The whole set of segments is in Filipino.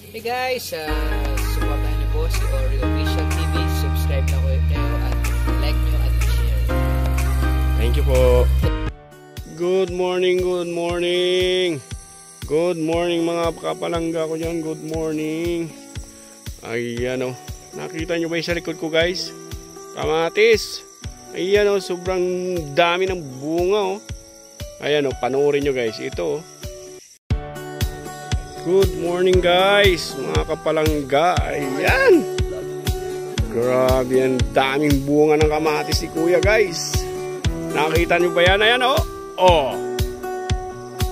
Hey guys, supportahan niyo po si Ori Official TV. Subscribe na kayo at like nyo at share. Thank you po. Good morning, good morning. Good morning mga kapalangga ko dyan. Good morning. Ayan o. Nakita nyo ba yung sa likod ko guys? Kamatis. Ayan o. Sobrang dami ng bunga o. Ayan o. Panoorin nyo guys. Ito o. Good morning guys. Mga kapalangga. Ayan. Grabe yan. Daming bunga ng kamatis ni kuya guys. Nakita nyo ba yan? Ayan o. Oh.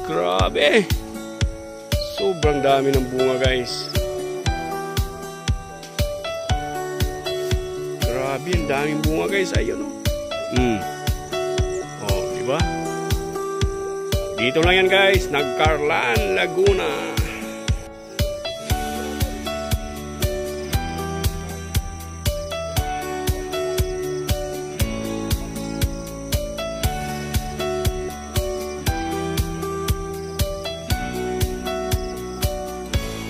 Grabe. Sobrang dami ng bunga guys. Grabe, ang daming bunga guys. Ayun o. Oh, diba? Dito lang yan guys. Nagcarlan, Laguna.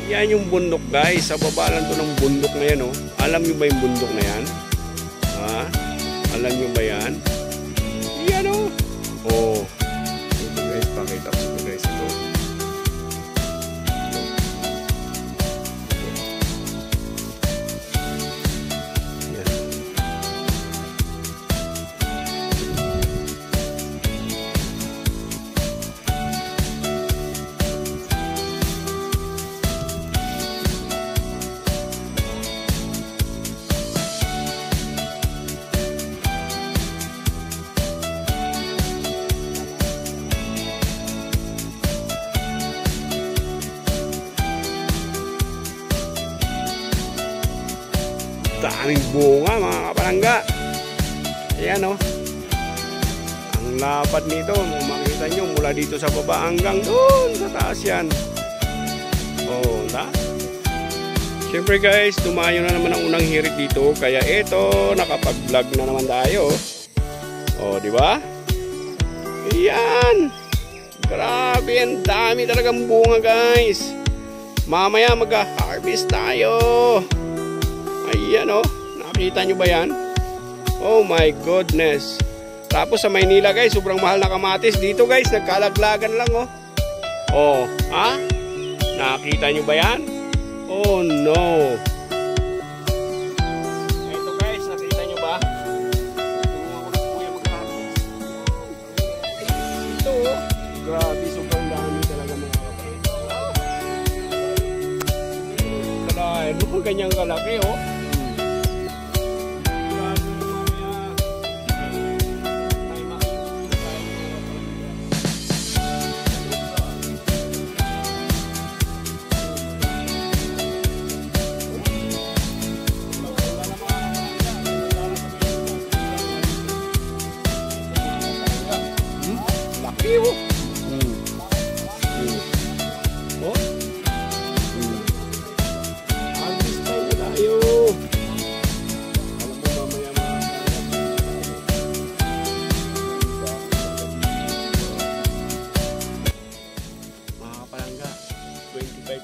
Yan yung bundok guys. Sa baba lang to ng bundok na yan oh. Alam nyo ba yung bundok na yan? Ha? Alam nyo ba yan? Yan oh. Oh. Ito guys. Pakita ko ito guys. Ito. Yan. Daming bunga mga kapalangga. Ayan o. Ang lapad nito. Makita nyo mula dito sa baba hanggang doon sa taas yan. Oh, na? Siyempre guys, tumayo na naman ang unang hirit dito. Kaya ito, nakapag-vlog na naman tayo. Oh, di ba? Ayan. Grabe, ang dami talagang bunga guys. Mamaya mag-harvest tayo. Ayan o, nakita nyo ba yan? Oh my goodness. Tapos sa Maynila guys, sobrang mahal na kamatis. Dito guys, nagkalaglagan lang oh. Oh, ha? Nakita nyo ba yan? Oh no. Ito guys, nakita nyo ba? Ito oh. Grabe, sobrang dami talaga mga kapatid. Kalahin mo, ganyang kalaki oh.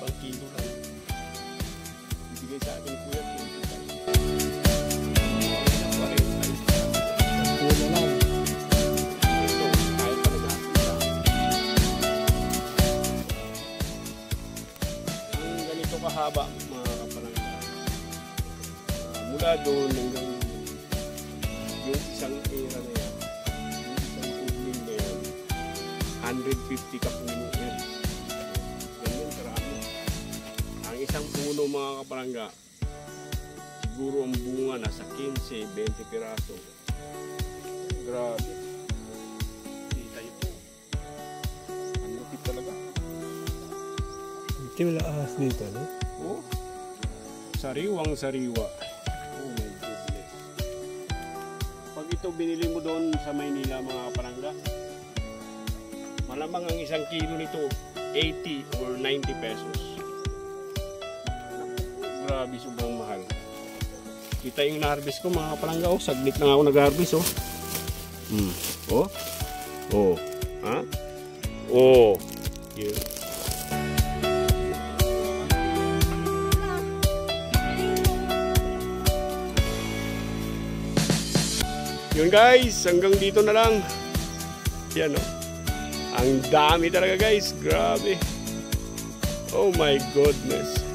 Ang kilo lang. Ibigay sa akin kuya 25. Kuya lang. Ito, kahit pa nag-aasita. Ang ganito kahaba mga kapalangga. Mula doon hanggang yung isang era na yan. Yung isang udling na yan. 150 kapuno yan. Isang puno mga kapalangga, siguro ang bunga nasa 15-20 piraso. Grabe. Kita ito. Ang lupit talaga. Hindi wala ahas dito, no? Oh. Sariwang sariwa. Oh my goodness. Pag ito binili mo doon sa Maynila mga kapalangga, malamang ang isang kilo nito 80 or 90 pesos. Grabe, sobrang mahal. Kita yung na-harvest ko mga kapalangga. Oh, saglit na ako nag-harvest oh. Oh. Oh. Ha? Oh. Yeah. Yun guys, hanggang dito na lang. Yan o. Ang dami talaga guys. Grabe. Oh my goodness.